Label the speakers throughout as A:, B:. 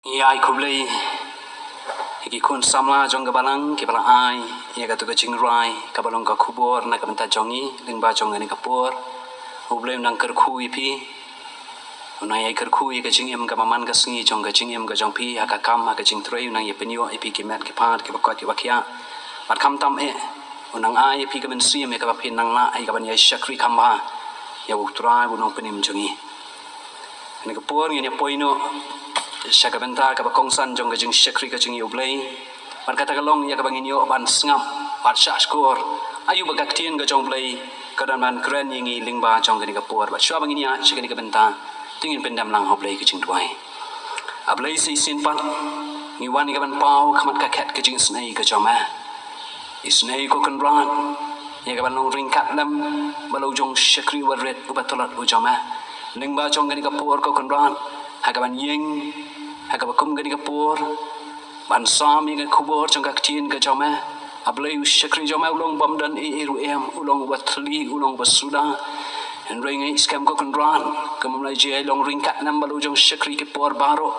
A: Ia kublai iki kun samla jong gabalang ke bala ai ia gatu ka jingrai ka balong ka kubor na ka benta jongi lingba jong ani kapur ublem nang kerku ipi unai ai kerku i ka jingem ka maman ka sngi jong ka jingem ka jong pi aka kam ka jing trei nang ye penyo ipi ki mat ki pat ki bakot ki bakia pat kam tam unang ai ipi ka men sim ka pin nang la ai ka ban ye shakri kamba ya uktra bunong penim jongi ani kapur ni poino Syaka benta ka bakongsan jong ka jing syakri ka jing yublay ban kata kalong ya ka bangin yo ban sngap ban syak skor ayu bagak tien ka jong blay ka dan ban kren yingi lingba jong ka ni ka por ba syua bangin ya syaka ni ka benta tingin pendam lang hoblay ka jing duai ablay si sin pan ni wan ni ka ban pau kamat ka ket ka jing snai ka jong ma isnai ko kan ran ya ka ban long ringkat lam balau jong syakri waret ubatolat ujong ma lingba jong ka ni ka por ko kan ran hakaban yeng hakabakum gani kapur ban sami ga kubur jong ka tin ka joma ablay syakri joma ulong bamdan eru ulong watli ulong basuda en ring iskam ko kondran kamulai je long ringkat nam balu jong syakri ke por baro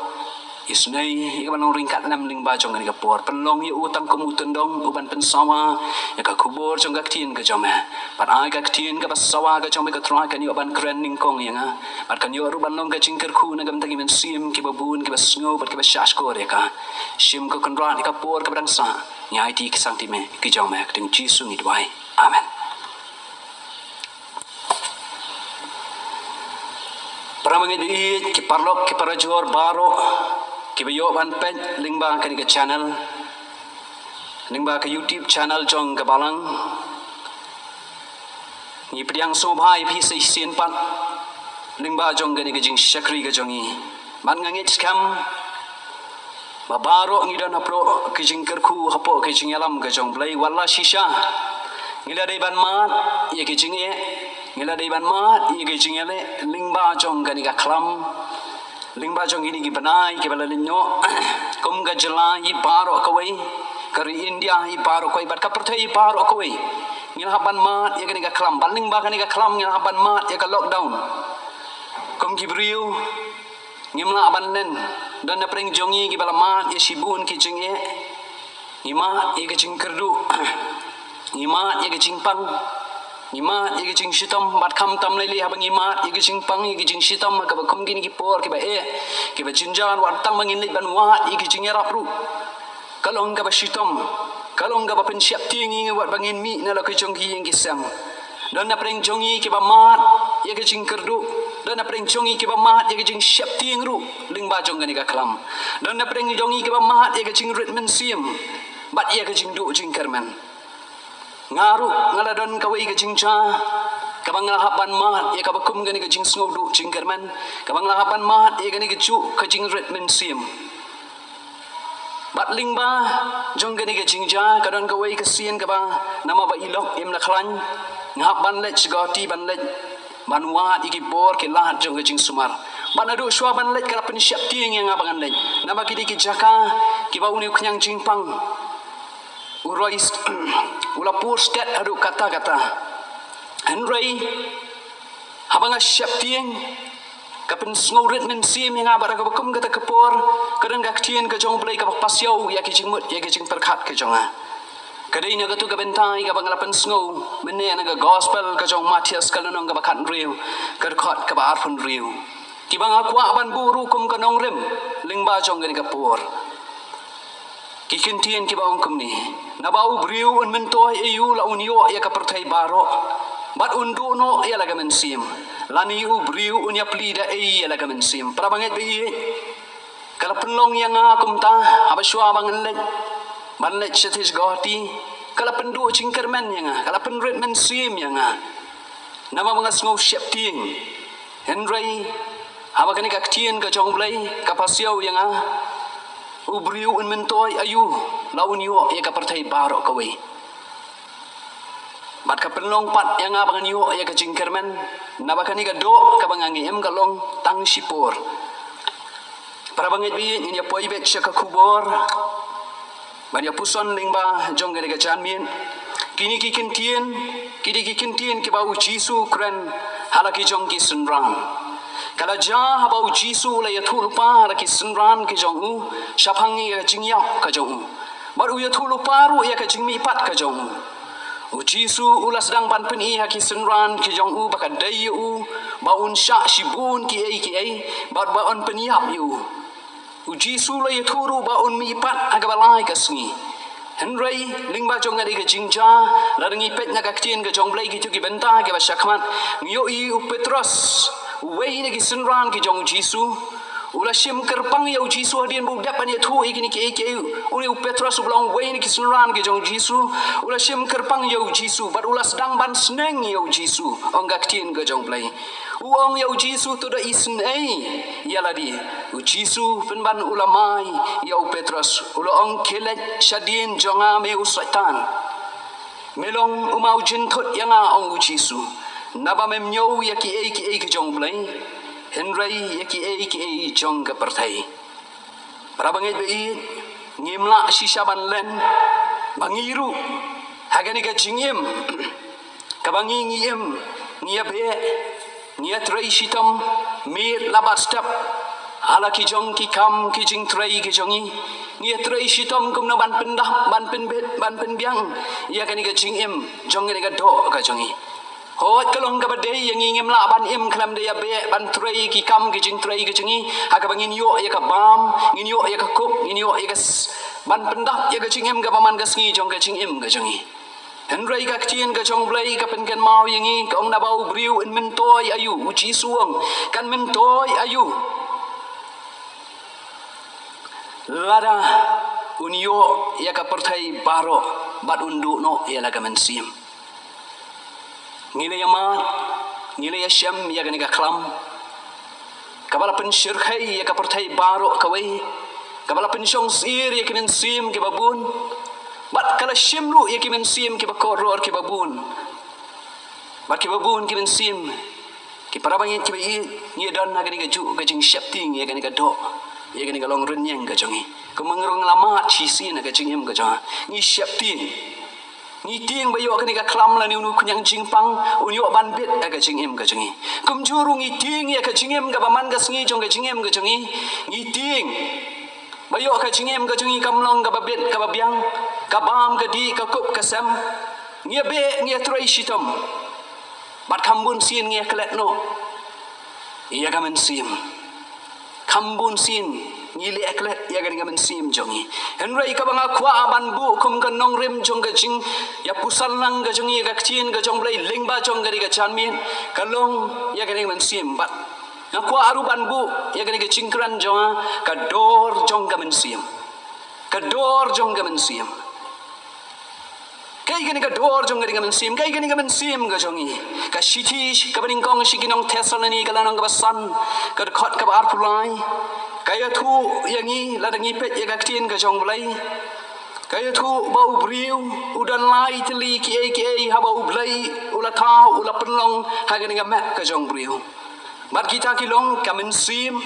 A: isnai ikaban long ringkat nam ling ba jong gani kapur penlong yu utang kumuten dong uban pensawa ya ka kubur jong ka tin ka joma ban ai ka tin ka basawa ka joma ka trai kan yu ban kren ning kong yang ban kan yu ruban long ka jingker ku na gam tagi men sim ki babun ki basngo bat ki basyash ko ya ka sim ko kondran ka por ka bangsa nyai ti ki sangtime ki joma ka ting jisu ni dwai amen. Paramangit ki parlok ki parajor baro ki bayo ban pen lingba ka ni ka channel lingba ka YouTube channel jong ka balang ni priang so bhai phi sei sin pan lingba jong ka ni ka jing syakri ka jongi ban ngangit skam babaro ngidan hapro ki jing kerku hapo ki jing alam ka jong blai wala shisha ngila dei ban mat ye ki jing ye ngila dei ban mat ye ki jing ele lingba jong ka ni ka klam lingba jong ini ki banai ki bala linyo kum ga jala hi baro kawai kari India hi baro koi bat ka perthai baro kawai ngila haban mat ye ka ni ka klam ban lingba ka ni ka klam ngila haban mat ye ka lockdown kum ki briu ngimla aban nen dan na preng jongi ki bala mat ye sibun ki jing ye ngima ye ka jing kerdu ngima ye ka jing pang ngima ye jing shitam bat kham tam lai li habang ngima ye jing pang ye jing shitam ka ba kum gini ki por ki ba ki ba jinjan wat tang mangin li ban wa ye jing yarap ru kalong ka ba shitam kalong ka ba pen siap tingi wat bangin mi na la ki jong ki ki sam dan na preng jongi ki ba mat ye jing kerdu dan na preng jongi ki ba mat ye jing siap ting ru ling ba jong gani ka klam dan na preng jongi ki ba mat ye jing ritmen sim bat ye jing du jing kerman ngaru ngaladon kawai ka jingcha kabang lahaban mat ye kabakum gani ka jing sngodu jing kerman kabang lahaban mat ye gani ka chu ka jing redmen sim bat lingba jong gani ka jingja kadon kawai ka sien ka ba nama ba ilok im la khlan ngap ban let goti ban let ban wa iki bor ke lahat jong ka jing sumar ban adu shwa ban let kala pen syap tieng yang abangan let nama kidi ki jaka ki ba uni knyang jing pang urois ula pur stat adu kata-kata henry habanga syap tieng kapen sngorit men sim yang abara ka bakum kata kepor kadang gak tien ka jong play ka pasiau ya ki jingmut ya ki jing perkhat ka jonga kadai na gatu ka bentai ka banglapan snow menne na ga gospel ka jong Matias kalonong ka bakat riu ka khot ka ba arfun riu ti bang akwa ban buru kum ka nong rem lingba jong gani ka por kikin tien ki baong kum ni na bau briu un mentoy eu la unio ya ka pertai baro bat undu no ya la gamen sim lani u briu un ya plida ya la gamen sim para banget bi kala penlong yang akum ta abaswa bangen le ban le chetis goti kala pendu cingkermen yang kala penret men sim yang nama mangas ngau syap ting henry habakani ka tien ka jong blai ka pasiau yang ubriu un mentoy ayu laun yo ya ka pertai baro kawai bat ka penlong pat yang abangan yo ya ka jingkermen nabakani ka do ka bangangi em kalong tang sipor para bangit bi ni ya poi bet ka kubor ban ya puson lingba jong ga janmin kini kikin tien ki bau jisu kren halaki jong ki sunram Kalau jah bau Jisu la ya thu lupa la ki sunran ki jong u shapangi ya jingyap ka jong u baru ya thu lupa ru ya ka jingmi pat ka jong u Jisu ulas sedang ban peni ha ki sunran ki jong u baka dai u baun sha shibun ki ai baun peniap yu Jisu la ya thu ru baun mi pat aga balai ka sngi Henry lingba jong ngadi ke jingja la dengi pet na ka ktien ke jong blai ki tu ki benta ke ba shakman ngio i u Petrus wei ni ki sunran ki jong Jisu ula shim kerpang ya Jisu hadian bu dapan ya thu ikini ke uli u Petrus ulang wei ni ki sunran ki jong Jisu ula shim kerpang ya Jisu bat ula sedang ban sneng ya Jisu ong ka ktien ke jong blai uang ya Jisu tu da isn ya ladi Jisu penban ulamai ya Petrus ula ong kelet shadien jonga me usaitan melong umau jintot yanga ong Jisu naba mem nyau ya ki ai ke jong blai Henry ya ki ai jong ka pertai para bangai be ngimla shisha ban len bangiru hagani ka jingim ka bangi ngiem ngia be ngia trai shitam mir labat step ala ki jong ki kam ki jing trai ki jongi ngia trai shitam kum na ban pendah ban pen biang ya kani ka jingim jong ni ka do ka jongi hot kalong ka badai yang ingim la ban im klam de ya be ban trai ki kam ki jing trai ki jingi aga bangin yo ya ka bam ngin yo ya ka kup ngin yo ya ka ban pendah ya ka jingim ka paman ka sngi jong ka jingim ka jongi Henry ka ktien ka jong blai ka pen kan mau yangi ka ong na bau briu in mentoi ayu uci suang kan mentoi ayu lada unyo ya ka pertai baro bat undu no ya la ka mensim ngile yamat ngile yasham ya gani ka klam kabala pen shirkhai ya ka pertai baro kawai kabala pen shong sir ya kimen sim ke babun bat kala shimru ya kimen sim ke bakoror ke babun bat ke babun kimen sim ke parabang ki bai ni dan na gani ka ju ka jing shapting ya gani ka do ya gani ka long renyeng ka jongi kumengrong lama chi sin ka jingem ka jonga ni shapting ni ting bayo kani ka klam la ni unu kunyang jingpang unyo ban bit aga jingem ka jingi kum juru ni ting ya ka jingem ka baman ka sngi jong ka jingem ka jingi ni ting bayo ka jingem ka jingi kamlong ka babit ka babyang ka bam ka di ka kup ka sam ngia be ngia trai shitam bat kambun sin ngia klet no iya ka men sim kambun sin ngili eklet ya gani gamen sim jongi Henry ka banga kwa ban bu kum ka nong rim jong ka jing ya pusal lang ka jongi ka ktien ka jong blai lingba jong gari ka chanmin ka long ya gani gamen sim bat na kwa aru ban bu ya gani ka cingkran jonga ka dor jong gamen sim ka dor jong gamen sim kai gani ka dor jong gari gamen sim kai gani gamen sim ka jongi ka shiti ka baning kong shikinong tesalani ka lanong ka basan ka khot ka bar pulai kaya thu yangi ladangi pet ya gaktien ka jong blai kaya thu bau briu udan lai teli ki ai ha bau blai ula thau ula penlong ha gani ga mat ka jong briu bat kita kilong kamen sim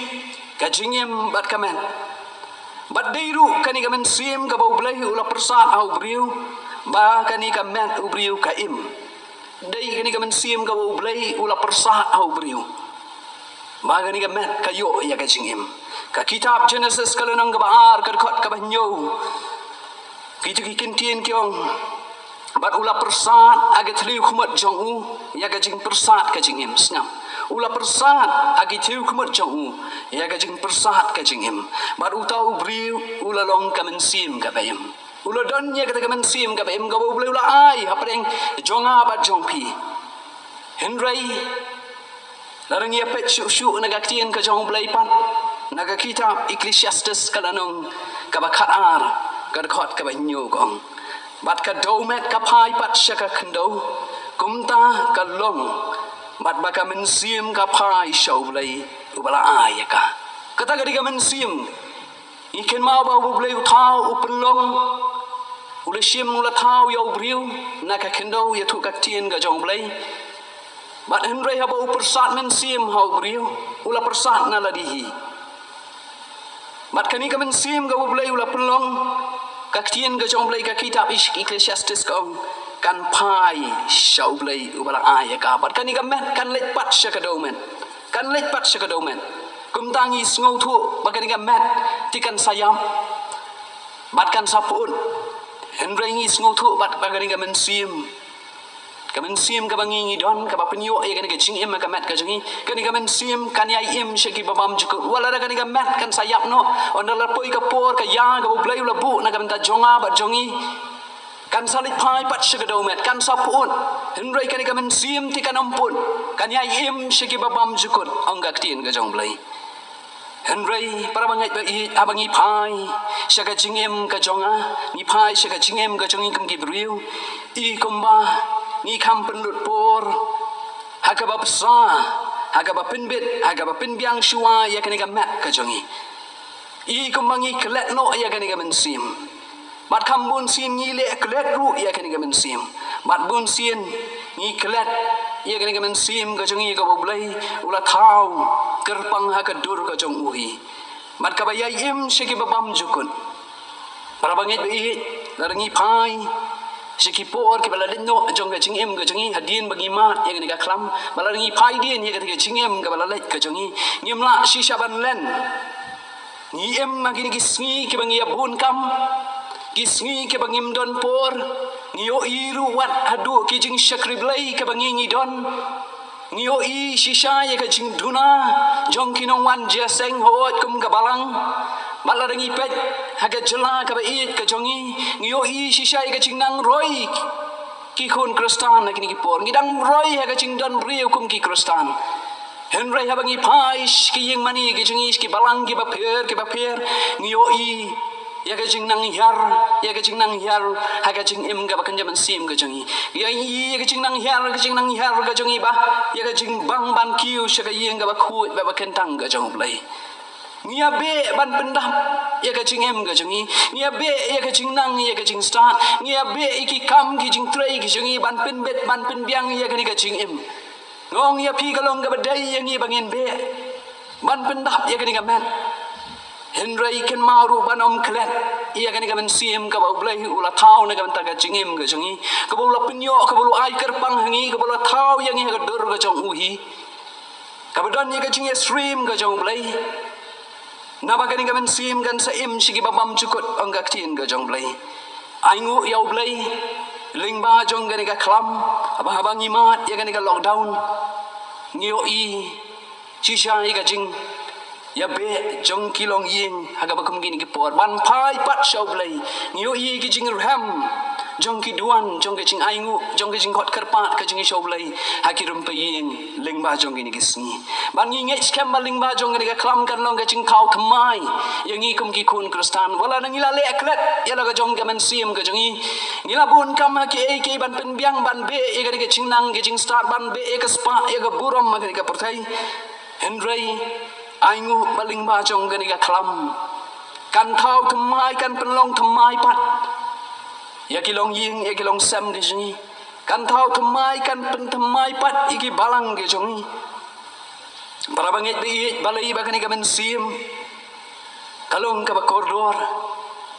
A: ka jingem bat kamen bat deiru kani kamen sim ka bau blai ula persat au briu ba kani ka mat u briu ka im dei kani kamen sim ka bau blai ula persat au briu ba kani ka mat ka yo ya ka jingem ka kitab Genesis kalau nang kebaar kerkot kebanyo kita kintien kiong bat ula persat agi tliu kumat jong u ya ka jing persat ka jingim snam ula persat agi tliu kumat jong u ya ka jing persat ka jingim bat utau briu ula long ka mensim ka bayam ula don ya ka mensim ka bayam ka boleh ula ai hapreng jonga bat jongpi Henry larang ya pet syuk na gaktien ka jong blai pan naga kitab Ecclesiastes kalanong kabakat ar kadkot kabanyo gong bat ka domet ka pai pat syaka kendo kumta ka long bat baka mensim ka pai shaw blai ubala ayaka kata gadi ka mensim iken mau ba blai thau upenlong ula shim ula thau ya ubriu naka kendo ya tu kaktien ka jong blai bat Henry haba upersat mensim ha ubriu ula persat na ladihi mat kani ka mensim ka bulai ula pelong ka ktien ka jong blai ka kitab Ecclesiastes ka kan pai shau blai ubala aya ka bat kani ka met kan let pat sha ka do men kan lek pat syakadau met kum tangi ngau thu bagani ga met tikan sayam bat kan sapun henry ngi ngau thu bat bagani ga men sim kamen sim ka bangi don ka bapenyo ya kan ka ching em ka mat ka jangi kan ka men sim kan ya im shaki babam juk wala kan ka mat kan sayap no ondala poi ka por ka ya ka blai la bu na ka ta jonga ba jongi kan salit pai pat shaka do met kan sapun henry kan ka men sim ti kan ampun kan ya im shaki babam juk ongga tin ka jong blai henry para bangai ba i abangi pai shaka ching em ka jonga ni pai shaka ching em ka jongi kum ki briu i kumba ni kam penlut por hagaba besar hagaba penbit hagaba penbiang shua ya kani ga mat ka jongi I kumbangi kelet no ya kani ga mensim bat kam bun sin ni le kelet ru ya kani ga mensim bat bun sin ni kelet ya kani ga mensim ka jongi ka boblai ula thau kerpang ha ka dur ka jong uhi bat ka bayai im shiki babam jukun para bangit bi larangi pai Siki por ke bala no jong ka ching em ka changi hadin bagi mat yang ni ka klam bala ngi pai din ye ka ching em ka bala let ka changi ngim la shisha ban len ni em ma gini kisngi ke bangi abun kam kisngi ke bangim don por ni yo iru wat adu ki jing shakri blai ke bangi ngi don ni yo I shisha ye ka ching duna jong kinong wan je seng hot kum ka balang bala ngi pet haga jela ka ba it ka jongi ngio I shisha ka ching nang roi ki khun kristan na kini ki por ngidang roi haga ching don riu kum ki kristan henry ha bangi pais ki yeng mani ki jongi ki balang ki ba pher ngio I ya ka ching nang yar haga ching im ka ba kan jaman sim ka jongi ya I ka ching nang yar ka jongi ba ya ka ching bang ban kiu sha ka yeng ka ba khu ba kentang ka jong play Nia be ban pendam ya ka ching em ka changi nia be ya ka ching nang ya ka ching start nia be iki kam ki ching tray ki changi ban pen bet ban pen biang ya ka ni ka ching em ngong ya pi ka long ka badai ya ngi bangin be ban pendam ya ka ni ka man henry ken maru banom klet ya ka ni ka men sim ka ba blai ula thau na ka ta ka ching em ka changi ka ba ula penyo ka ba lu ai ker pang hangi ka ba ula thau ya ngi ka dur ka chong uhi ka ba don ya ka ching stream ka chong blai Napa kani kamen sim kan sa im shiki babam cukut onggak tin ga jong blai. Aingu yau blai lingba jong kani ka klam abang imat ya kani ka lockdown. Ngio I shisha I ka jing ya be jong kilong yin haga bakum gini ki por ban pai pat shau blai. Ngio I ki jing ram jong ki duan jong ke jing aingu jong ke jing kot kerpat ke jing shau blai hakirum pe yin lingba jong gini kisni ban ngi ngai scam ba lingba jong gini ka klam kan long ke jing kau thamai yang ngi kum ki kun kristan wala nang ila le aklet ya la ka jong ke men sim ke jing ngila bun kam ha ki e ke ban pen biang ban be e ke jing nang ke jing start ban be e ka spa e ka burom ma ke ka perthai henry aingu ba lingba jong gini ka klam kan thau thamai kan penlong thamai pat ya kilong ying ya kilong sam ke jongi kan thau thamai kan pen thamai pat iki balang ke jongi para bangit bi balai bakani ka men sim kalong ka ba koridor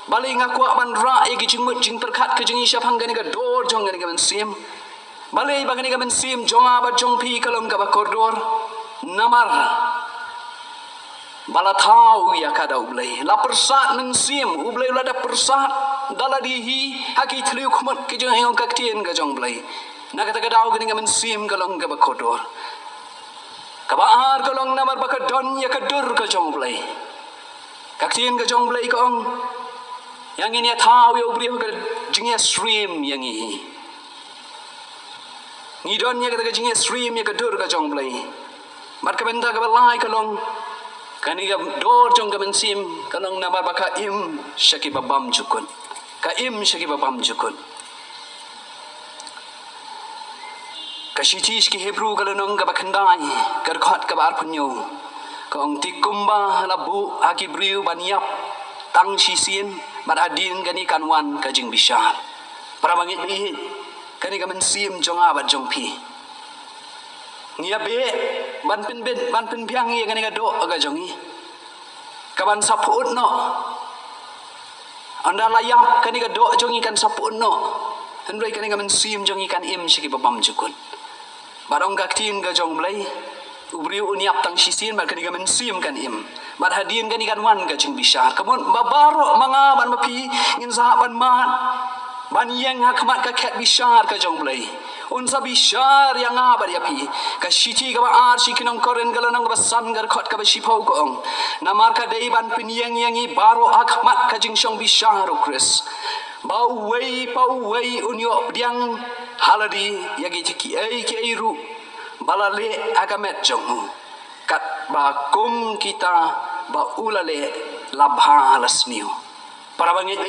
A: balai ngaku ban ra iki jingmut jing perkhat ke jongi syapang gani ka dor jong gani ka men sim balai bakani ka men sim jonga ba jong pi kalong ka ba koridor namar bala thau ya kada ublai la persat men sim ublai la da persat dala dihi haki thliu khmat ke jong ayong kaktien ga jong blai na kata ka dau gani men sim kalong ka ba kodor ka ba ar kalong namar ba ka don ya ka dur ka jong blai kaktien ga jong blai ka ong yang ini thau ya ubri ka jing ya stream yang hi ni don ya ka jing ya stream ya ka dur ka jong blai mat ka benda ka ba lai kalong kani ga dor jong ka men sim kalong namar ba ka im shaki babam jukun ka im shaki babam jukun ka shitish ki hebru kalonong ka bakhandai kar khat ka bar punyo ka ong tikumba labu haki briu baniap tang sisien maradin gani kanwan ka jing bishar para bangit bi kani ka men sim jong abat jong pi ngia be ban pin ben ban pin piang ye kani ka do aga jongi kaban saput no anda layap kani ka do jongi kan saput no henry kani ka men sim jongi kan im shiki babam jukun barong ka tin ga jong blai ubri uniap tang sisin mat kani gamen sim kan im mat hadin kani kan wan ka jing bishar kamun babaro manga ban mapi ngin sa ban mat ban yang hakmat ka ket bishar ka jong blai unsa bishar yang abar ya pi ka shiti ka ba ar shikinong koren galanang ba san gar khot ka ba shipau ko ong namar ka dei ban pin yang i baro hakmat ka jing shong bishar kris bau wei unyo diang haladi yagi ki ai ru balale agamet jong kat ba kum kita ba ulale labha lasniu para bangit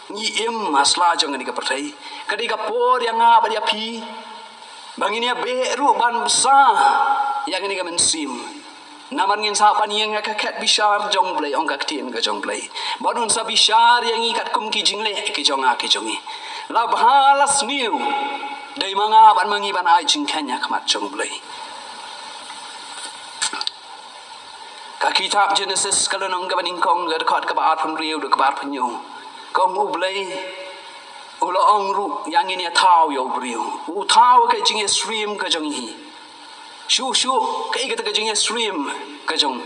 A: ni im asla jong ni ka pertai kadi ka por yang ba dia pi bangini be ru ban besar yang ni ka mensim naman ngin sa pan yang ka kat bishar jong blai ong ka tin ka jong blai badun sa bishar yang ikat kum ki jingle ki jong a ki jongi labha lasniu dai manga ban mangi ban ai jing kanya kamat jong blai ka kitab Genesis kalau nong ka baning kong ga dekat ka ba pun riu de ka ba penyu kong u blai ulo ong ru yang ini tau yo briu u tau ka jing stream ka jong hi shu ka ikat ka jing stream ka jong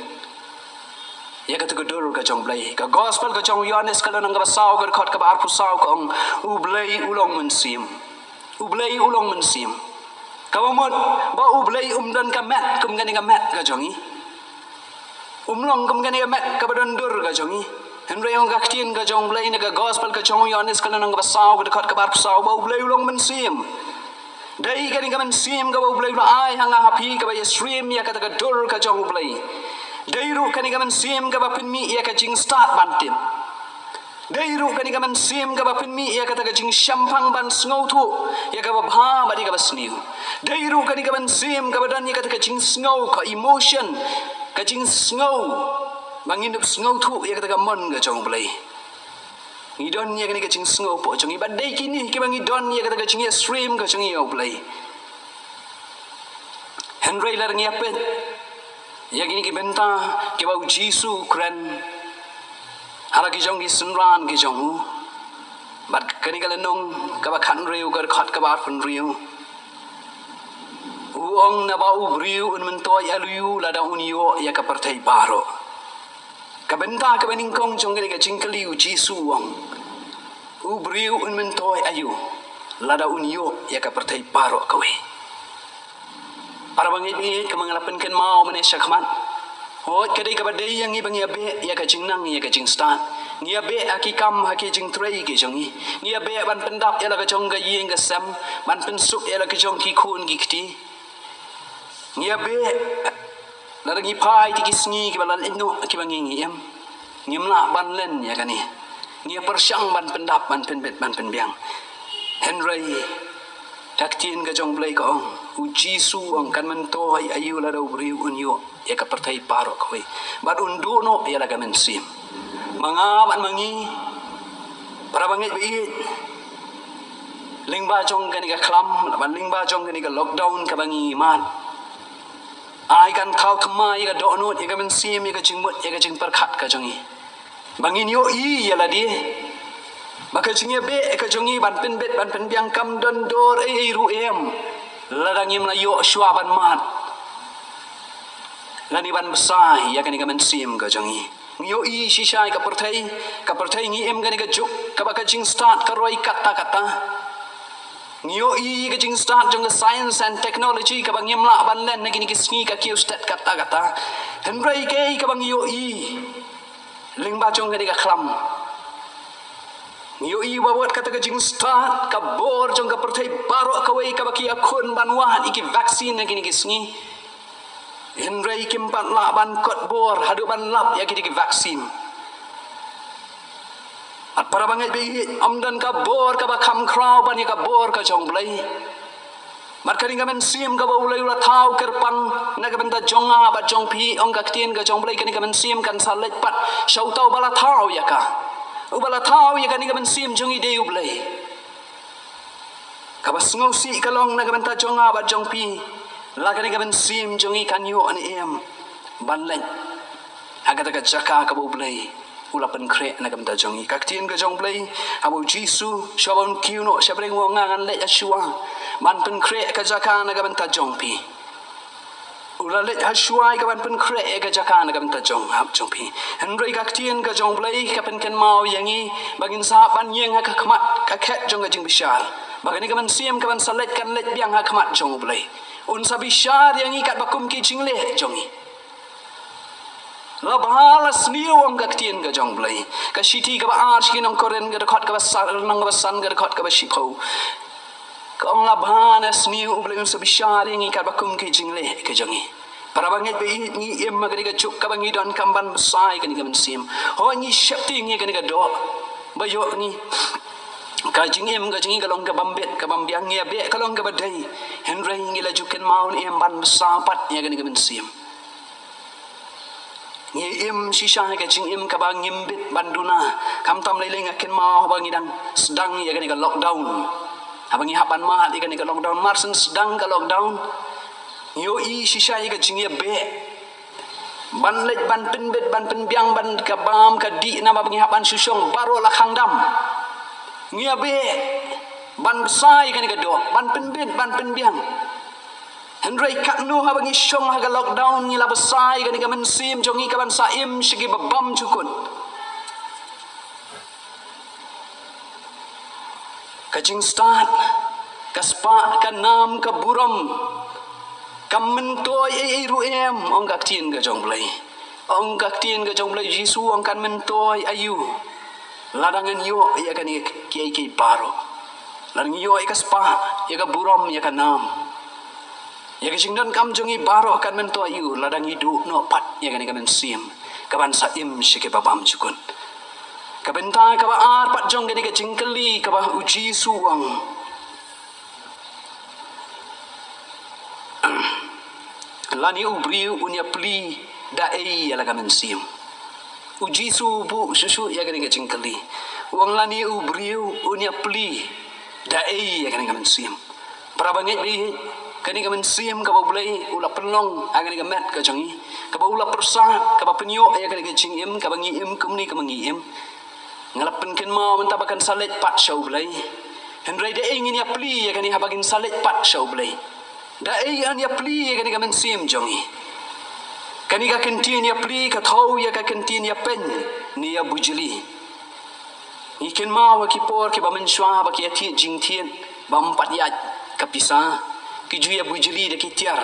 A: ya ka tu dur ka jong blai ka gospel ka jong Yohanes kalau nong ka sau ga dekat ka ba pu sau kong u blai ulong mensim ublay ulong mensim kawamot ba ublay dan kamet kum gani kamet ka jongi umlong kum gani kamet ka badandur ka jongi henry ong gaktin ka jong blay na ka gospel ka jong Yohanes kana nang basaw ka dekat ka barsaw ba ublay ulong mensim dai gani ka mensim ka ba ublay ai hanga happy ka ba stream ya ka dur ka jong ublay dai ru kani ka mensim ka ba pinmi ya ka jing start bantim Dairu kani ka mensim ka ba pinmi ya kata ka jing syampang ban sngow tu ya ka ba bha ba di ka ba sniu Dairu kani ka mensim ka ba dan ya kata ka jing sngow ka emotion ka jing sngow banginup sngow tu ya kata ka mon ka jong blai ngidon ya kani ka jing sngow po jong iban dai kini ki bangi don ya kata ka jing stream ka jong yo blai Henry lar ngiapet ya gini ki benta ki ba Jisu kren hala ki jong ki sunran ki jong bat kani kala nong ka ba khan riu ka khat ka ba pun riu uong na ba u riu un men toy alu la da unio ya ka partai baro ka benta ka bening kong jong ka jingkali u Jisu wong u riu un men toy ayu la da unio ya ka partai baro ka we para bangi bi ka mangalapan ken mau manesya khaman Hoi kadai ka badai yang i bangi abe ya ka jingnang ya ka jingstan ngi abe aki kam haki jing trei ki jongi ngi abe ban pendap ya la ka jong ga yeng ga sam ban pensuk ya la ka jong ki khun gi kti ngi abe la ngi pai ti ki sngi ki balan inno ki bangi ngi em ngi mla ban len ya ka ni ngi persyang ban pendap ban penbet ban penbiang Henry taktin ka jong blai ka ong u Jisu ong kan mento ai ayu la do bri unyo ya ka partai paro ka we bad undu no ya la ka mensim manga man mangi para bangit bi lingba jong ka ni ka klam ban lingba jong ka ni ka lockdown ka bangi man ai kan khau khma ya ka do no ya ka mensim ya ka jingmut ya ka jing perkhat ka jongi bangin yo i ya la di maka jingia be ka jongi ban pen bet ban pen biang kam don dor ru em ladang im la yo shwa ban mat lani ban besai ya kan ka mensim ka jongi ngio i shisai ka perthai ngi em kan ka juk ka ba ka jing start ka roi kata kata ngio i ka jing start jong science and technology ka bang yem la ban len na kini ki sngi ka ki stat kata kata henry ke ka bang yo i lingba jong ka khlam Yo i bawat kata ka jing start ka bor jong ka perthai baro ka wei ka baki akun banwan iki vaksin na kini kisngi Henry kim pat la ban kot bor hadu ban lap ya kini ki vaksin at para bangai bi amdan ka bor ka ba kham kraw ban ka bor ka jong blai mat kani ka men sim ka ba ulai ula thau kerpang na ka benda jonga ba jong pi ong ka tien ka jong blai kani ka men sim kan salet pat shau tau bala thau ya ka ubala thau ya kan ngamen sim jongi de ublai kabas ngosi kalong na gaben ta jonga ba jong pi la kan ngamen sim jongi kan yo an em banlen aga ta jaka ka ublai ula pen kre na gaben ta jongi kak tien ka jong blai abu Jisu shobon kiuno shabreng wo ngangan le ashua man pen kre ka jaka na gaben ta jong pi ulalet hasuai ka ban pen kre ka jakan ka benta jong hap jong pi henry ka tien ka jong blai ka pen ken mau yangi bagin sa ban yeng ha ka khamat ka khet jong ka jing bishal bagani ka ban siem ka ban salet kan let biang ha khamat jong blai un sa bishar yangi kat bakum ki jingle jongi la bahala sniu ang ka tien ka jong blai ka shiti ka ba arch ki nong koren ka khot ka ba sar nong ba san ka khot ka ba shipo kong labhan sniu blai un sa bishar yangi kat bakum ki jingle ka jongi para banget be ni em magani ka chuk ka bangi don kamban sai ka ni ka sim ho ni shapti ni ka ni ka do ba yo ni ka jing em ka jing ka long ka bambet ka bambiang ngia be ka long ka badai henry ngi la juken maun em ban sapat ya ka ni ka sim ni em shisha ka jing em ka bang ngimbit banduna kam tam leleng aken mau bangi dang sedang ya ka ni ka lockdown abangi haban ma hati ka ni ka lockdown marsen sedang ka lockdown yo i shisha ka jing ya be ban let ban pen bet ban pen biang ban ka bam ka di nama bangi haban susong baro la khangdam ngia be ban sai ka ni ka do ban pen bet ban pen biang henry kat nu ha bangi shong ha ka lockdown ni la besai ka ni ka men sim jongi ka ban saim shigi babam cukun ka jing start ka spa ka nam ka buram kamen toy ru em ong gak tien ga jong blai ong gak tien ga jong blai jisu ong kan men toy ayu ladangan yo ya kan ki paro ladang yo ka spa ya ka buram ya ka nam ya ka jingdan kam jongi baro kan men toy ayu ladang hidu no pat ya kan men sim ka ban sa im shike babam jukun ka benta ka ba ar pat jong ga ni ka jingkeli ka ba uji suang lani ubriu unya pli da ei ala kamen sim uji su bu susu ya gani ka jingkeli uang lani ubriu unya pli da ei ya gani kamen sim para banget bi kani kamen sim ka ba bulai ula penlong agani ka met ka jangi ka ba ula persa ka ba penyo ya gani ka jingim ka bangi im kumni ka mangi im ngalapen ken mau mentabakan salet pat show bulai henry da ei ngini pli ya gani habagin salet pat show bulai da ei an ya pli ka ni ka men sim jongi kani ka kentin ya pli ka thau ya ka kentin ya pen ni ya bujli ni ken ma wa ki por ki ba men shwa ba ki thi jing thien ba empat ya ka pisa ki ju ya bujli de ki tiar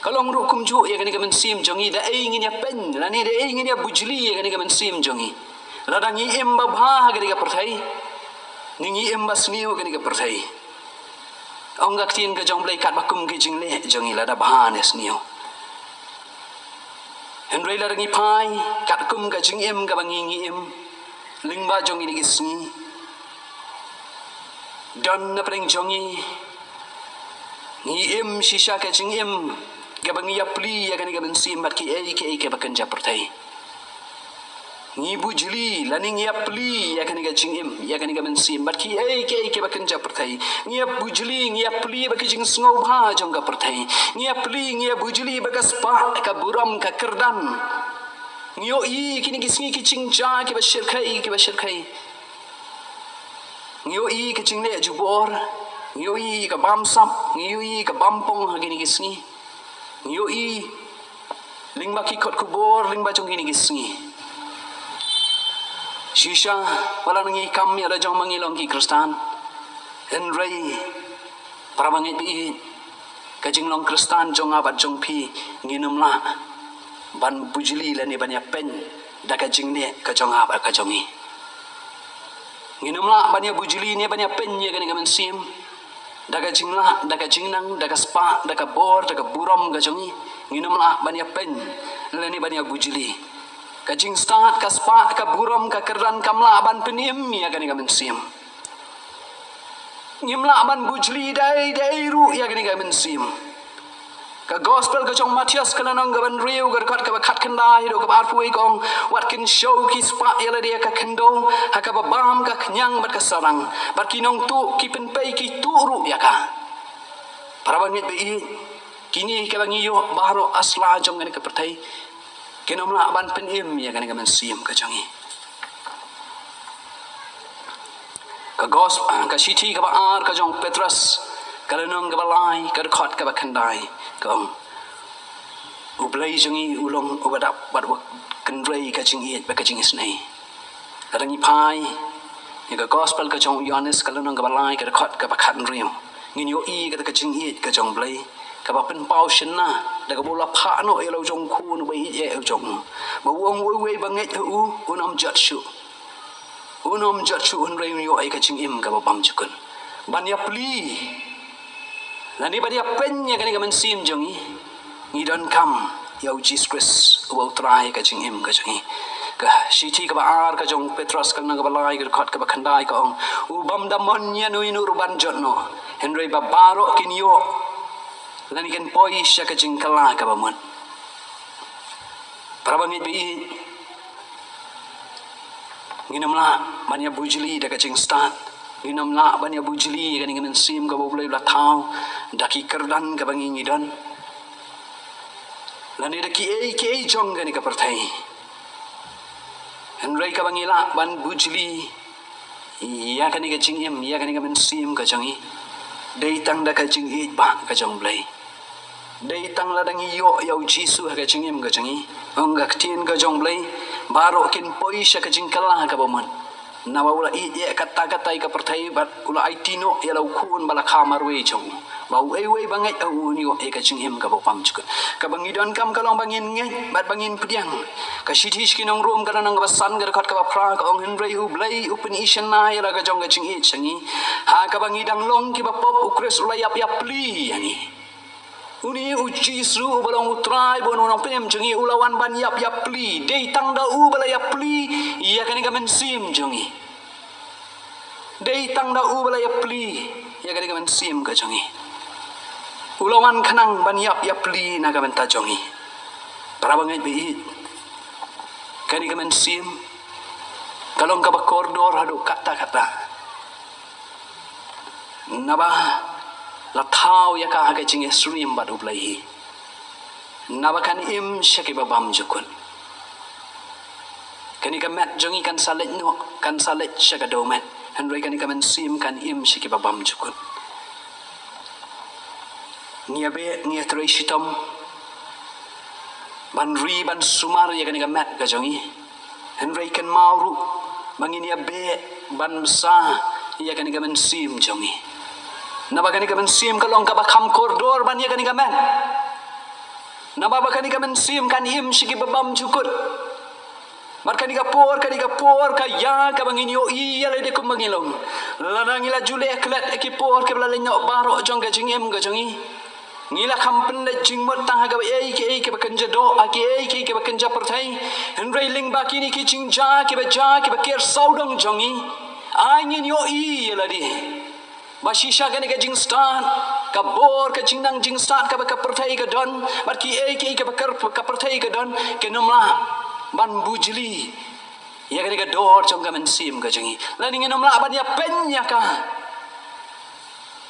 A: kalong ru kum ju ya ka ni ka men sim jongi da ei ngin ya pen la ni da ei ngin ya bujli ya ka ni ka men sim jongi la da ngi em ba bha ka ni ka perthai ni ngi em ba sni ka ni ka perthai ông gak tin ka jong blai kat bakum ki jingle jongi la da bahanes niu henry la rangi pai kat kum ka jing em ka bangi ngi em lingba jongi ni gisni don na preng jongi ngi em shisha ka jing em ka bangi ya pli ya ka ni ka ben sim mat ki ei ke bakan ja pertai ngi bujli lani ngi apli ya kan ga jing im ya kan ga men sim bat ki ei ke bakan ja perthai ngi bujli ngi apli ba ki jing sngo bha jong ga perthai ngi apli ngi bujli ba ka spa ka buram ka kerdan ngi o i kini ki singi ki ching cha ki ba shir khai ngi o i ki ching le jubor ngi o i ka bam sap ngi o i ka bam pong ha kini ki singi ngi o i lingba ki khot kubor lingba jong kini ki singi shisha wala ngi kam ya da jong mangilong ki kristan henry para bangit bi ka jinglong kristan jong abat jong pi nginum la ban bujli la ni ban ya pen da ka jingne ka jong abat ka jongi nginum la ban ya bujli ni ban ya pen ye ka ni ka men sim da ka jingla da ka jingnang da ka spa da ka bor da ka buram ka jongi nginum la ban ya pen la ni ban ya bujli ka jing start ka spa ka buram ka kerdan kamla ban penim ya kan ka men sim ngimla ban bujli dai ru ya kan ka men sim ka gospel ka chong Matius kana nang ban riu gar khat ka khat khanda hido ka bar pui kong wat kin show ki spa ya dia ka khendo ha ka bam ka khnyang mat ka sarang bat ki nong tu ki pen pai ki tu ru ya ka para bangit be kini ka bangi yo baro asla jong ngani ka pertai kenom la ban pen im ya kan ka men sim ka changi ka gospel ka shiti ka ba ar ka jong Petrus ka lenong ka balai ka khot ka ba khandai kong ublay jongi ulong ubadap badwa kendrei ka jing iet ba ka jing isnei kadang ipai ya gospel ka jong Yohanes ka lunong ka balai ka khot ka bakhat riam ngin yo i ka jing iet ka jong blai ka ba pen pau shin na da ka bola pha no e lo jong khu no bai e jong ba wong we ba ngai u unam jat shu un rei yo ai ka jing im ka ba bam chukun ban ya pli la ni ba dia pen ya ka ni ka men sim jong i ni don kam yau Jesus Christ will try ka jing im ka jong i ka shiti ka ba ar ka jong Petrus ka na ka ba lai ka khot ka ba khandai ka ong u bam da mon nya nu inu ban jot no henry ba baro kin yo lani ken poi sya ka jing kala ka ba mon para bangit bi nginam la banya bujli da ka jing start nginam la banya bujli ka ni men sim ka ba boleh la thau daki kerdan ka bangi ngidan lani da ki jong ka ni ka perthai henry ka bangi la ban bujli ya ka ni ka jing im ya ka ni ka men sim ka jangi dei tang da ka jing i ba ka jong blai dei tang la dang yo yau jisu ka jing im ka jangi ong ka tien ka jong blai baro kin poi sha ka jing kala ka ba man na ba ula i ye kata ka perthai bat ula ai tino ya lau khun bala khamar we jong bau ei we bangai au ni e ka jing im ka ba pam chuk ka bangi don kam ka long bangin nge bat bangin pdiang ka shithish ki nong rom ka nang ba san ga khat ka ba fra ka ong henry hu blai upin ishan na ya ka jong ka jing i changi ha ka bangi dang long ki ba pop ukres ula yap pli yani uni uji su balong utrai bon onong penem jengi ulawan ban yap pli dei tang da u bala yap pli iya kan ka men sim jengi dei tang da u bala yap pli iya kan ka men sim ka jengi ulawan khanang ban yap pli na ka men ta jengi para bangai bi kan ka men sim kalong ka ba koridor hadu kata naba la thau ya ka ha jing esrim bad ublai nabakan im shaki babam jukun kani ka mat jongi kan salet no kan salet shaka do mat henry kani ka men sim kan im shaki babam jukun nia treshitom ban ri ban sumar ya kani ka mat ka jongi henry kan mauru bangin ya be ban sa ya kani ka men sim jongi nabagani ka men sim ka long ka ba kham koridor ban ya kani ka men nababakani ka men sim kan im shiki babam jukut mar kani ka por ka ya ka bangin yo i ya le de kum bangilong lanang ila jule eklet ki por ke bla le nyok baro jong ka jingem ga jongi ngila kham pen le jing mot tang ga ei ke ba kanja do a ke ke ba kanja perthai henry ling ba kini ki jing ja ke ba ker saudong jongi ai ngin yo i ya la di Masisha kan ka jing stan ka bor ka jing nang jing stan ka perthai ka don bar ki ke ba ka perthai ka don ke nomla ban bujli ya kan ka dor chong ka men sim ka jangi la ning nomla ban ya penya ka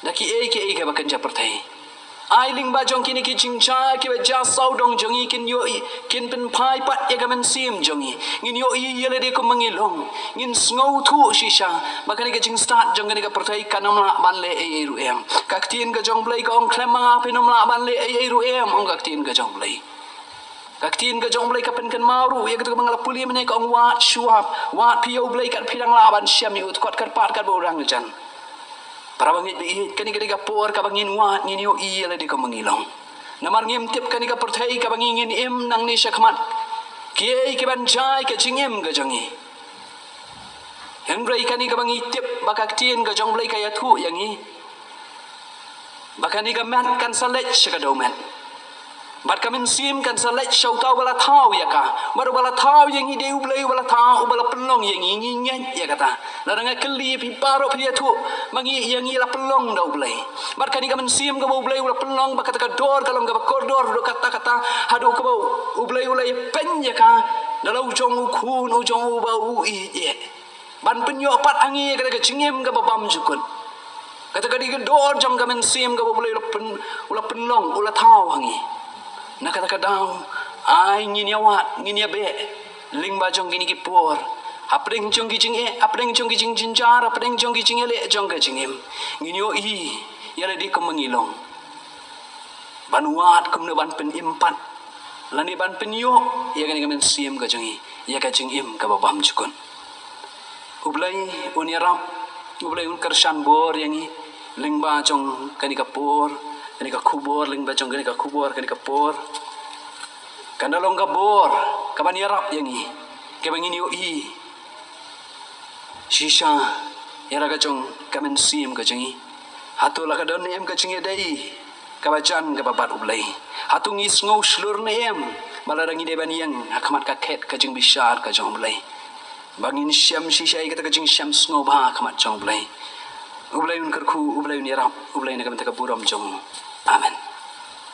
A: da ki ke ba kan ja perthai ai ling ba jong kini ki jing cha ki ba ja sau dong jongi kin yo kin pen pai pat ya ka men sim jongi ngin yo i yele de ko mangilong ngin ngau thu shisha makani ka jing start jong ka perthai kanomla ban le e ru em ka tien ka jong blai ka ong klem ma penomla ban le e ru em ong ka tien ka jong blai ka pen kan maru ya ka mangala puli mene ka ong wat shuap wat pio blai ka phirang la ban syam ni ut kot kat pat ka borang jan para bangit bi kani ka por ka bangin wat ngin yo i le de ko mangilong namar ngim tip kani ka perthai ka bangin im nang ni shakmat kiai ke ban jai ka jingem ga jangi henry kani ka bangi tip bakak tien ga jong blai ka ya thu yangi bakani ka man kan salet shaka do man bat kamen sim kan salet shau tau bala thau ya ka baru bala thau yang i deu blai bala thau bala penlong yang i nyen ya kata la danga keli pi paro pi thu mangi yang i la penlong dau blai bat kani kamen sim ka blai bala penlong bakata ka dor kalong ka koridor do kata hadu ka blai ulai pen ya ka dalau jong khu no jong ba u i ye ban penyo pat angi ka jingem ka babam jukun kata ka di dor jong kamen sim ka blai ula penlong ula thau angi na kata kadang ai ngin ya wat ngin ya be ling ba jong gini ki por apring jong ki jing apring jong ki jing jinjar apring jong ki jing le jong ka jingem ngin yo i ya le di ko mangilong ban wat kum ne ban pen impat lani ban penyo ia kan kamen sim ka jengi ia ka jeng im ka babam jukun ublai unia rap ublai un kershan bor yangi lingba jong kani ka por kani ka kubor lingba jong kani ka kubor kani ka por kanalong ka bor ka ban yarap yangi ke bangini o i shisha yara ka jong kamen sim ka jengi hatu la ka don em ka jengi dai kabajan ka babat ublai hatu ngis ngau slur ne em malarangi de baniang hakamat ka ket ka jeng bishar ka jong ublai bangin syam shisha ka jeng syam ngau ba kamat jong ublai un kerku ublai un yarap ublai na kamen ka buram jong amen